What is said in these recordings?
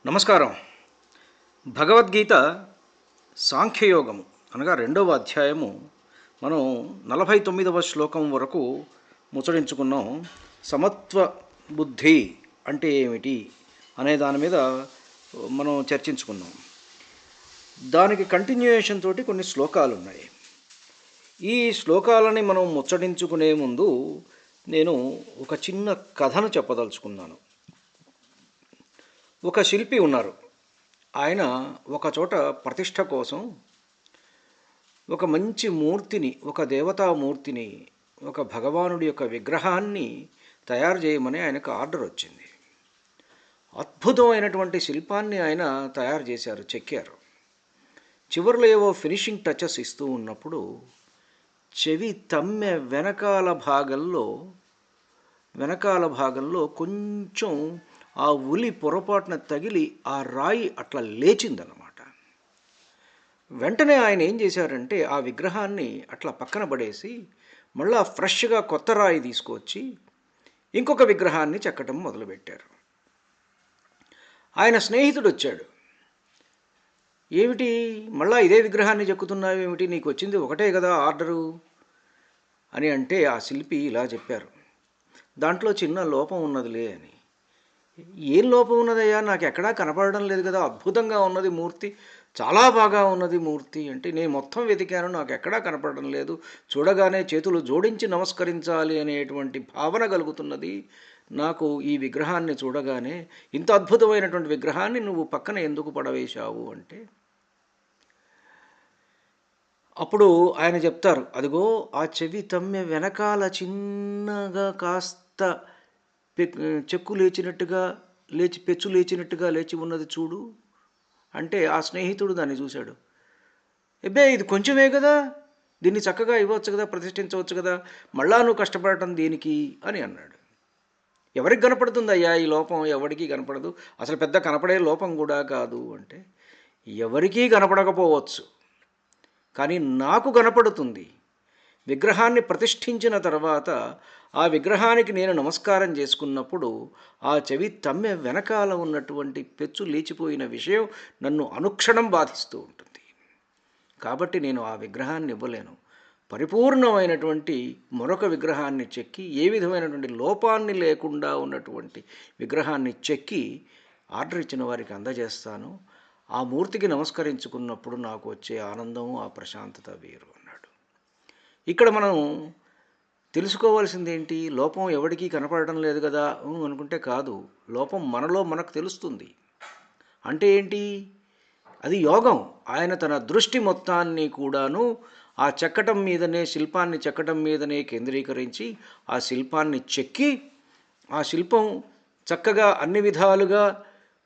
నమస్కారం. భగవద్గీత సాంఖ్యయోగము అనగా 2వ అధ్యాయము మనం 49వ శ్లోకం వరకు ముచ్చరించుకున్నాం. సమత్వ బుద్ధి అంటే ఏమిటి అనే దాని మీద మనం చర్చించుకున్నాం. దానికి కంటిన్యూయేషన్ తోటి కొన్ని శ్లోకాలు ఉన్నాయి. ఈ శ్లోకాలని మనం ముచ్చటించుకునే ముందు నేను ఒక చిన్న కథను చెప్పదలుచుకున్నాను. ఒక శిల్పి ఉన్నారు. ఆయన ఒకచోట ప్రతిష్ఠ కోసం ఒక మంచి మూర్తిని, ఒక దేవతామూర్తిని, ఒక భగవానుడి యొక్క విగ్రహాన్ని తయారు చేయమని ఆయనకు ఆర్డర్ వచ్చింది. అద్భుతమైనటువంటి శిల్పాన్ని ఆయన తయారు చేశారు, చెక్కారు. చివరిలో ఏవో ఫినిషింగ్ టచెస్ ఇస్తూ ఉన్నప్పుడు చెవి తమ్మె వెనకాల భాగంలో కొంచెం ఆ ఉలి పొరపాటున తగిలి ఆ రాయి అట్లా లేచిందన్నమాట. వెంటనే ఆయన ఏం చేశారంటే ఆ విగ్రహాన్ని అట్లా పక్కన పడేసి మళ్ళా ఫ్రెష్గా కొత్త రాయి తీసుకొచ్చి ఇంకొక విగ్రహాన్ని చెక్కడం మొదలుపెట్టారు. ఆయన స్నేహితుడు వచ్చాడు. ఏమిటి మళ్ళా ఇదే విగ్రహాన్ని చెక్కుతున్నావు ఏమిటి, నీకు వచ్చింది ఒకటే కదా ఆర్డరు అని అంటే ఆ శిల్పి ఇలా చెప్పారు, దాంట్లో చిన్న లోపం ఉన్నదిలే అని. ఏం లోపం ఉన్నదయ్యా, నాకు ఎక్కడా కనపడడం లేదు కదా, అద్భుతంగా ఉన్నది మూర్తి, చాలా బాగా ఉన్నది మూర్తి అంటే. నేను మొత్తం వెతికాను, నాకు ఎక్కడా కనపడడం లేదు, చూడగానే చేతులు జోడించి నమస్కరించాలి అనేటువంటి భావన కలుగుతున్నది నాకు ఈ విగ్రహాన్ని చూడగానే. ఇంత అద్భుతమైనటువంటి విగ్రహాన్ని నువ్వు పక్కన ఎందుకు పడవేశావు అంటే అప్పుడు ఆయన చెప్తారు, అదిగో ఆ చెవి తమ్మె వెనకాల చిన్నగా కాస్త చెక్కు పెచ్చు లేచినట్టుగా లేచి ఉన్నది చూడు అంటే ఆ స్నేహితుడు దాన్ని చూశాడు. ఎబ్బే ఇది కొంచెమే కదా, దీన్ని చక్కగా ఇవ్వచ్చు కదా, ప్రతిష్ఠించవచ్చు కదా, మళ్ళా నువ్వు కష్టపడటం దేనికి అని అన్నాడు. ఎవరికి కనపడుతుందయ్యా ఈ లోపం, ఎవరికి కనపడదు, అసలు పెద్ద కనపడే లోపం కూడా కాదు అంటే. ఎవరికీ కనపడకపోవచ్చు, కానీ నాకు కనపడుతుంది. విగ్రహాన్ని ప్రతిష్ఠించిన తర్వాత ఆ విగ్రహానికి నేను నమస్కారం చేసుకున్నప్పుడు ఆ చెవి తమ్మె వెనకాల ఉన్నటువంటి పెచ్చు లేచిపోయిన విషయం నన్ను అనుక్షణం బాధిస్తూ ఉంటుంది. కాబట్టి నేను ఆ విగ్రహాన్ని ఇవ్వలేను. పరిపూర్ణమైనటువంటి మరొక విగ్రహాన్ని చెక్కి, ఏ విధమైనటువంటి లోపాన్ని లేకుండా ఉన్నటువంటి విగ్రహాన్ని చెక్కి ఆర్డర్ ఇచ్చిన వారికి అందజేస్తాను. ఆ మూర్తికి నమస్కరించుకున్నప్పుడు నాకు వచ్చే ఆనందం, ఆ ప్రశాంతత వేరు అన్నాడు. ఇక్కడ మనం తెలుసుకోవాల్సింది ఏంటి, లోపం ఎవరికీ కనపడడం లేదు కదా అనుకుంటే కాదు, లోపం మనలో మనకు తెలుస్తుంది. అంటే ఏంటి, అది యోగం. ఆయన తన దృష్టి మొత్తాన్ని కూడాను ఆ చెక్కటం మీదనే, శిల్పాన్ని చెక్కటం మీదనే కేంద్రీకరించి ఆ శిల్పాన్ని చెక్కి ఆ శిల్పం చక్కగా అన్ని విధాలుగా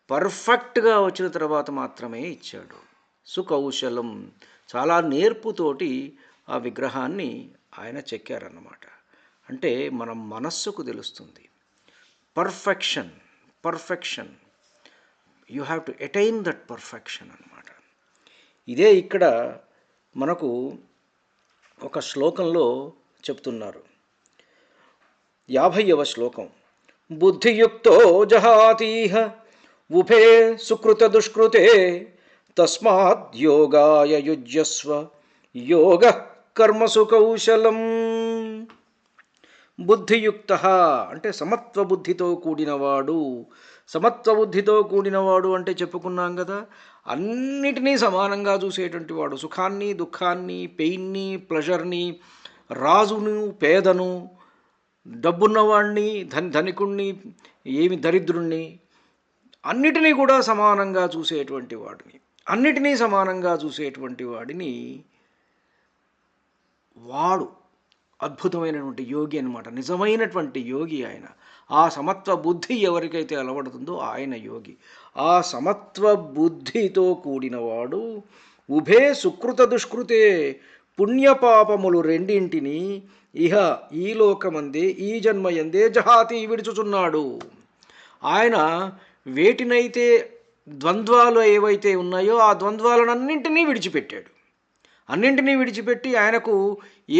పర్ఫెక్ట్గా వచ్చిన తర్వాత మాత్రమే ఇచ్చాడు. సుకౌశలం, చాలా నేర్పుతోటి ఆ విగ్రహాన్ని ఆయన చెక్కారన్నమాట. అంటే మన మనస్సుకు తెలుస్తుంది perfection. You have to attain that perfection అన్నమాట. ఇదే ఇక్కడ మనకు ఒక శ్లోకంలో చెప్తున్నారు. 50వ శ్లోకం. బుద్ధియుక్తో జహాతీహ ఉభే సుకృత దుష్కృతే తస్మాద్ యోగాయ యుజ్యస్వ యోగ కర్మసు కౌశలం. బుద్ధియుక్త అంటే సమత్వ బుద్ధితో కూడినవాడు. సమత్వ బుద్ధితో కూడినవాడు అంటే చెప్పుకున్నాం కదా, అన్నిటినీ సమానంగా చూసేటువంటి వాడు. సుఖాన్ని, దుఃఖాన్ని, పెయిన్ని, ప్లెజర్ని, రాజును, పేదను, డబ్బున్నవాడిని, ధనికుణ్ణి, ఏమి దరిద్రుణ్ణి, అన్నిటినీ కూడా సమానంగా చూసేటువంటి వాడిని వాడు అద్భుతమైనటువంటి యోగి అన్నమాట. నిజమైనటువంటి యోగి ఆయన. ఆ సమత్వ బుద్ధి ఎవరికైతే అలవడుతుందో ఆయన యోగి. ఆ సమత్వ బుద్ధితో కూడినవాడు ఉభే సుకృత దుష్కృతే, పుణ్యపాపములు రెండింటినీ ఇహ ఈ లోకమందే, ఈ జన్మయందే జహాతి విడుచుచున్నాడు. ఆయన వేటినైతే ద్వంద్వాలు ఏవైతే ఉన్నాయో ఆ ద్వంద్వాలనన్నింటినీ విడిచిపెట్టాడు. అన్నింటినీ విడిచిపెట్టి ఆయనకు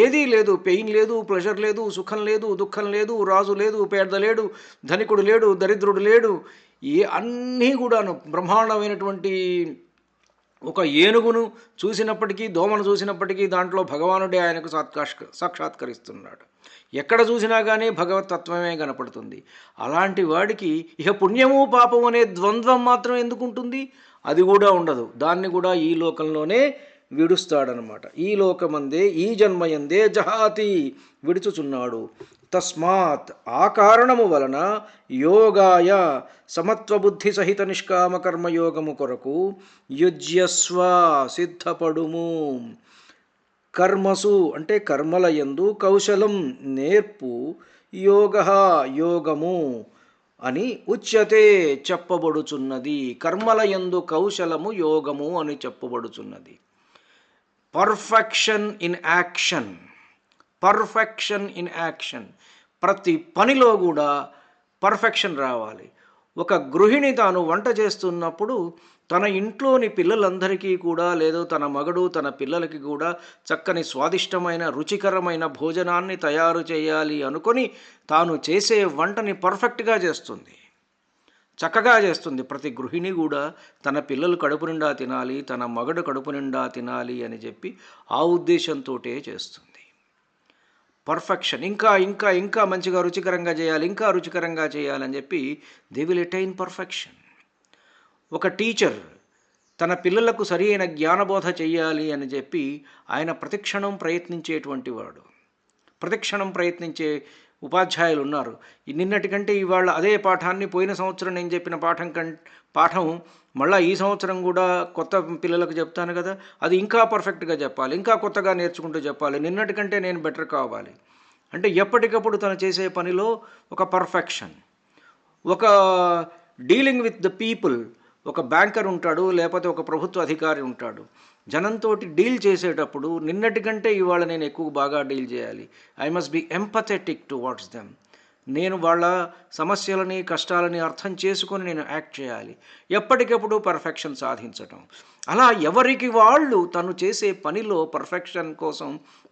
ఏదీ లేదు, పెయిన్ లేదు, ప్లెజర్ లేదు, సుఖం లేదు, దుఃఖం లేదు, రాజు లేదు, పేద లేడు, ధనికుడు లేడు, దరిద్రుడు లేడు, అన్నీ కూడాను బ్రహ్మాండమైనటువంటి ఒక ఏనుగును చూసినప్పటికీ, దోమను చూసినప్పటికీ దాంట్లో భగవానుడే ఆయనకు సాక్షాత్కరిస్తున్నాడు. ఎక్కడ చూసినా కానీ భగవతత్వమే కనపడుతుంది. అలాంటి వాడికి ఇక పుణ్యము పాపము అనే ద్వంద్వం మాత్రం ఎందుకు ఉంటుంది? అది కూడా ఉండదు. దాన్ని కూడా ఈ లోకంలోనే విడుస్తాడనమాట. ఈ లోకమందే, ఈ జన్మయందే జహాతి, విడుచుచున్నాడు. తస్మాత్, ఆ కారణము వలన యోగాయ, సమత్వబుద్ధి సహిత నిష్కామ కర్మయోగము కొరకు యుజ్యస్వ, సిద్ధపడుము. కర్మసు అంటే కర్మలయందు, కౌశలం నేర్పు, యోగ యోగము అని ఉచ్యతే చెప్పబడుచున్నది. కర్మలయందు కౌశలము యోగము అని చెప్పబడుచున్నది. Perfection in action, perfection in action. ప్రతి పనిలో కూడా పర్ఫెక్షన్ రావాలి. ఒక గృహిణి తాను వంట చేస్తున్నప్పుడు తన ఇంట్లోని పిల్లలందరికీ కూడా, లేదా తన మగడు తన పిల్లలకి కూడా చక్కని స్వాదిష్టమైన రుచికరమైన భోజనాన్ని తయారు చేయాలి అనుకొని తాను చేసే వంటని పర్ఫెక్ట్గా చేస్తుంది, చక్కగా చేస్తుంది. ప్రతి గృహిణి కూడా తన పిల్లలు కడుపు నిండా తినాలి, తన మగడు కడుపు నిండా తినాలి అని చెప్పి ఆ ఉద్దేశంతో చేస్తుంది. పర్ఫెక్షన్, ఇంకా ఇంకా ఇంకా మంచిగా రుచికరంగా చేయాలి, ఇంకా రుచికరంగా చేయాలని చెప్పి దే విల్ అటైన్ పర్ఫెక్షన్. ఒక టీచర్ తన పిల్లలకు సరి అయిన జ్ఞానబోధ చెయ్యాలి అని చెప్పి ఆయన ప్రతిక్షణం ప్రయత్నించేటువంటి వాడు. ప్రతిక్షణం ప్రయత్నించే ఉపాధ్యాయులు ఉన్నారు. నిన్నటి కంటే ఇవాళ అదే పాఠాన్ని పోయిన సంవత్సరం నేను చెప్పిన పాఠం మళ్ళీ ఈ సంవత్సరం కూడా కొత్త పిల్లలకు చెప్తాను కదా, అది ఇంకా పర్ఫెక్ట్గా చెప్పాలి, ఇంకా కొత్తగా నేర్చుకుంటూ చెప్పాలి, నిన్నటి కంటే నేను బెటర్ కావాలి అంటే ఎప్పటికప్పుడు తను చేసే పనిలో ఒక పర్ఫెక్షన్. ఒక డీలింగ్ విత్ ద పీపుల్, ఒక బ్యాంకర్ ఉంటాడు, లేకపోతే ఒక ప్రభుత్వ అధికారి ఉంటాడు. జనంతో డీల్ చేసేటప్పుడు నిన్నటి కంటే ఇవాళ నేను ఎక్కువ బాగా డీల్ చేయాలి. I must be empathetic towards them. నేను వాళ్ళ సమస్యలని కష్టాలని అర్థం చేసుకొని నేను యాక్ట్ చేయాలి. ఎప్పటికప్పుడు పర్ఫెక్షన్ సాధించటం. అలా ఎవరికి వాళ్ళు తను చేసే పనిలో పర్ఫెక్షన్ కోసం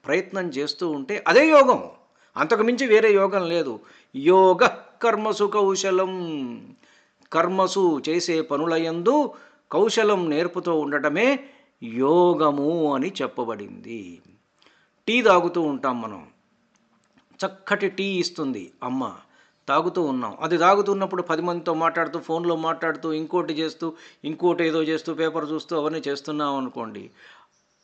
ప్రయత్నం చేస్తూ ఉంటే అదే యోగం, అంతకుమించి వేరే యోగం లేదు. యోగ కర్మసు కౌశలం, కర్మసు చేసే పనులయందు కౌశలం నేర్పుతూ ఉండటమే యోగము అని చెప్పబడింది. టీ తాగుతూ ఉంటాం మనం, చక్కటి టీ ఇస్తుంది అమ్మ, తాగుతూ ఉన్నాం. అది తాగుతున్నప్పుడు 10 మందితో మాట్లాడుతూ, ఫోన్లో మాట్లాడుతూ, ఇంకోటి చేస్తూ, ఇంకోటి ఏదో చేస్తూ, పేపర్ చూస్తూ అవన్నీ చేస్తున్నాం అనుకోండి,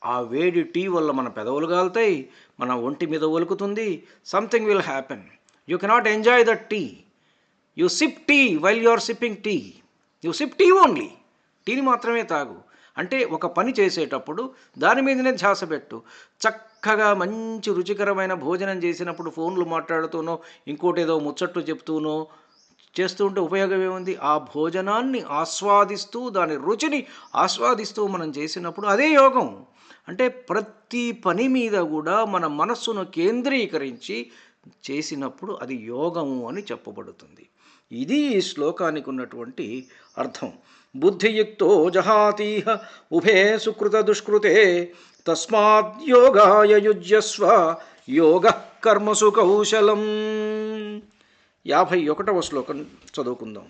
ఆ వేడి టీ వల్ల మన పెదవులు కాలుతాయి, మన ఒంటి మీద ఒలుకుతుంది. Something will happen. You cannot enjoy that tea. You sip tea while you are sipping tea. You sip tea only. టీని మాత్రమే తాగు. అంటే ఒక పని చేసేటప్పుడు దాని మీదనే ధ్యాస పెట్టు. చక్కగా మంచి రుచికరమైన భోజనం చేసినప్పుడు ఫోన్లు మాట్లాడుతూనో, ఇంకోటేదో ముచ్చట్లు చెప్తూనో చేస్తూ ఉంటే ఉపయోగం ఏముంది? ఆ భోజనాన్ని ఆస్వాదిస్తూ, దాని రుచిని ఆస్వాదిస్తూ మనం చేసినప్పుడు అదే యోగం. అంటే ప్రతి పని మీద కూడా మన మనస్సును కేంద్రీకరించి చేసినప్పుడు అది యోగము అని చెప్పబడుతుంది. ఇది ఈ శ్లోకానికి ఉన్నటువంటి అర్థం. బుద్ధియుక్తో జహాతీహ ఉభే సుకృత దుష్కృతే తస్మాత్ యోగాయ యుజ్యస్వ యోగ కర్మసు కౌశలం. 51వ శ్లోకం చదువుకుందాం.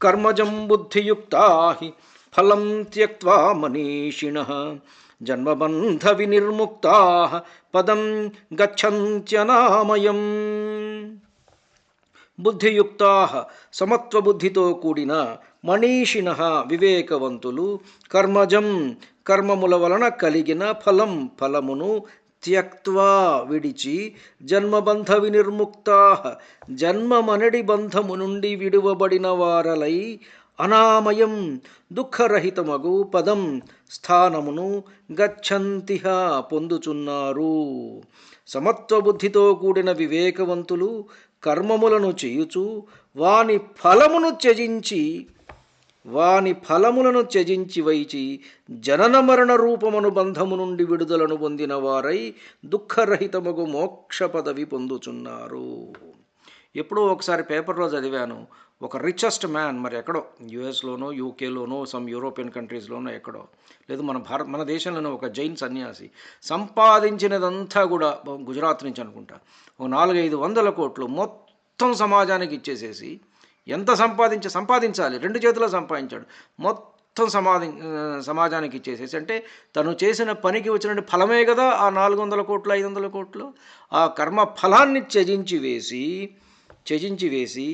కర్మజం బుద్ధియుక్తా హి ఫలం త్యక్త్వా మనీషిణః జన్మబంధ వినిర్ముక్తా పదం గచ్చంత్యనామయం. బుద్ధియుక్తా, సమత్వబుద్ధితో కూడిన, మనీషిణః వివేకవంతులు, కర్మజం కర్మముల వలన కలిగిన, ఫలం ఫలమును, త్యక్త్వా విడిచి, జన్మబంధ వినిర్ముక్తా జన్మమనడి బంధము నుండి విడువబడిన వారలై, అనామయం దుఃఖరహితమగు పదం స్థానమును, గచ్చంతిహ పొందుచున్నారు. సమత్వబుద్ధితో కూడిన వివేకవంతులు కర్మములను చేయుచు వాని ఫలములను త్యజించి వైచి జనన మరణ రూపమను బంధము నుండి విడుదలను పొందిన వారై దుఃఖరహితమగు మోక్ష పదవి పొందుచున్నారు. ఎప్పుడో ఒకసారి పేపర్లో చదివాను, ఒక రిచెస్ట్ మ్యాన్ మరి ఎక్కడో యుఎస్లోనో యూకేలోనో సమ్ యూరోపియన్ కంట్రీస్లోనో ఎక్కడో లేదు మన దేశంలోనో ఒక జైన్ సన్యాసి సంపాదించినదంతా కూడా గుజరాత్ నుంచి అనుకుంటా ఒక 400-500 కోట్లు మొత్తం సమాజానికి ఇచ్చేసేసి ఎంత సంపాదించాలి 2 చేతుల్లో సంపాదించాడు మొత్తం సమాజానికి ఇచ్చేసేసి అంటే తను చేసిన పనికి వచ్చిన ఫలమే కదా ఆ 400 కోట్లు 500 కోట్లు ఆ కర్మ ఫలాన్ని త్యజించి వేసి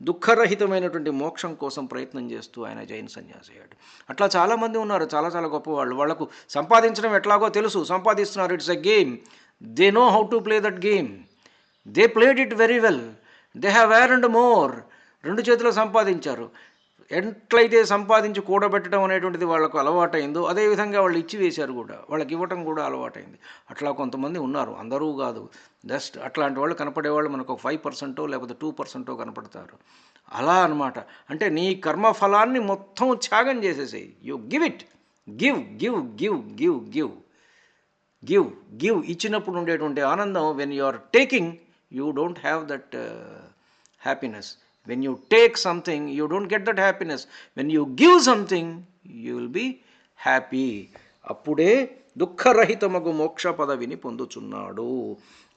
దుఃఖరహితమైనటువంటి మోక్షం కోసం ప్రయత్నం చేస్తూ ఆయన జైన్ సన్యాసి అయ్యాడు. అట్లా చాలామంది ఉన్నారు, చాలా గొప్పవాళ్ళు. వాళ్లకు సంపాదించడం ఎట్లాగో తెలుసు, సంపాదిస్తున్నారు. It's a game. They know how to play that game. They played it very well. They have earned more. 2 చేతులు సంపాదించారు. ఎట్లయితే సంపాదించి కూడబెట్టడం అనేటువంటిది వాళ్ళకు అలవాటైందో అదేవిధంగా వాళ్ళు ఇచ్చి వేశారు కూడా, వాళ్ళకి ఇవ్వటం కూడా అలవాటైంది. అట్లా కొంతమంది ఉన్నారు, అందరూ కాదు. జస్ట్ అట్లాంటి వాళ్ళు కనపడేవాళ్ళు మనకు 5% లేకపోతే 2% కనపడతారు. అలా అనమాట. అంటే నీ కర్మఫలాన్ని మొత్తం త్యాగం చేసేసేయి. You give it. గివ్ ఇచ్చినప్పుడు ఉండేటువంటి ఆనందం, when you are taking you don't have that happiness. When you take something, you don't get that happiness. When you give something, you will be happy. అప్పుడే దుఃఖరహితమగు మోక్ష పదవిని పొందుచున్నాడు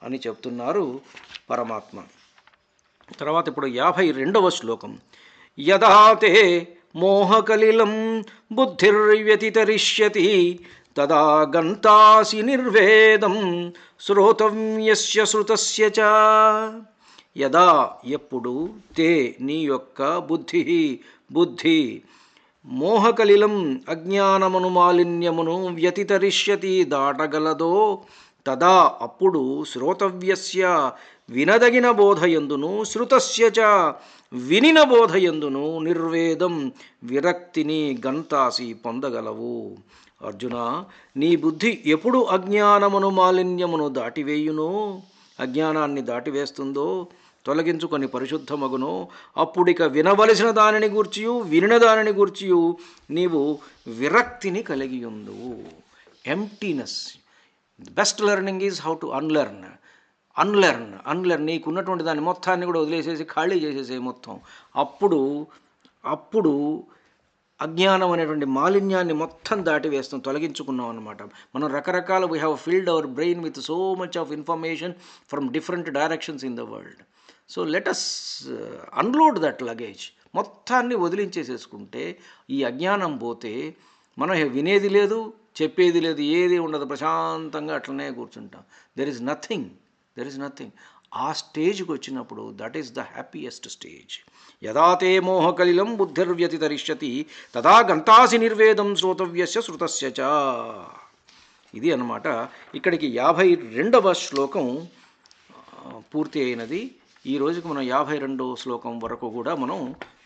అని చెప్తున్నారు పరమాత్మ. తర్వాత ఇప్పుడు 52వ శ్లోకం. యదా తే మోహకలిలం బుద్ధిర్వ్యతితరిష్యతి తదా గంతాసి నిర్వేదం శ్రోతవ్యస్య శ్రుతస్య చ. యదా ఎప్పుడు తే నీ యొక్క బుద్ధి మోహకలిలం అజ్ఞానమును మాలిన్యమును వ్యతితరిష్యతి దాటగలదో తదా అప్పుడు శ్రోతవ్యస్య వినదగిన బోధయందును శృతస్య చ వినిన బోధయందును నిర్వేదం విరక్తిని గంతాసి పొందగలవు. అర్జున, నీ బుద్ధి ఎప్పుడు అజ్ఞానమును మాలిన్యమును దాటివేయునో, అజ్ఞానాన్ని దాటివేస్తుందో, తొలగించుకొని పరిశుద్ధమగును, అప్పుడిక వినవలసిన దానిని గూర్చియు వినిన దానిని గూర్చియు నీవు విరక్తిని కలిగి ఉందువు. Emptiness. Best learning is how to unlearn. నీకున్నటువంటి దాన్ని మొత్తాన్ని కూడా వదిలేసేసి ఖాళీ చేసేసే మొత్తం. అప్పుడు అజ్ఞానం అనేటువంటి మాలిన్యాన్ని మొత్తం దాటివేస్తాం, తొలగించుకున్నాం అన్నమాట. మనం రకరకాల we have filled our brain with so much of information from different directions in the world. So let us unload that luggage. మొత్తాన్ని వదిలించేసేసుకుంటే ఈ అజ్ఞానం పోతే మనం వినేది లేదు, చెప్పేది లేదు, ఏది ఉండదు, ప్రశాంతంగా అట్లనే కూర్చుంటాం. There is nothing. ఆ స్టేజ్కి వచ్చినప్పుడు that is the happiest stage. యదా తే మోహకలిలం బుద్ధిర్వ్యతితరిష్యతి తదా గంతాసి నిర్వేదం శ్రోతవ్యస్య శ్రుతస్య చ. ఇది అన్నమాట. ఇక్కడికి 52వ శ్లోకం పూర్తి అయినది. ఈ రోజుకి మనం 52వ శ్లోకం వరకు కూడా మనం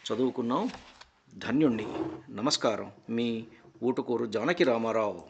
చదువుకున్నాం. ధన్యుణ్ణి. నమస్కారం. మీ ఊటుకూరు జానకి రామారావు.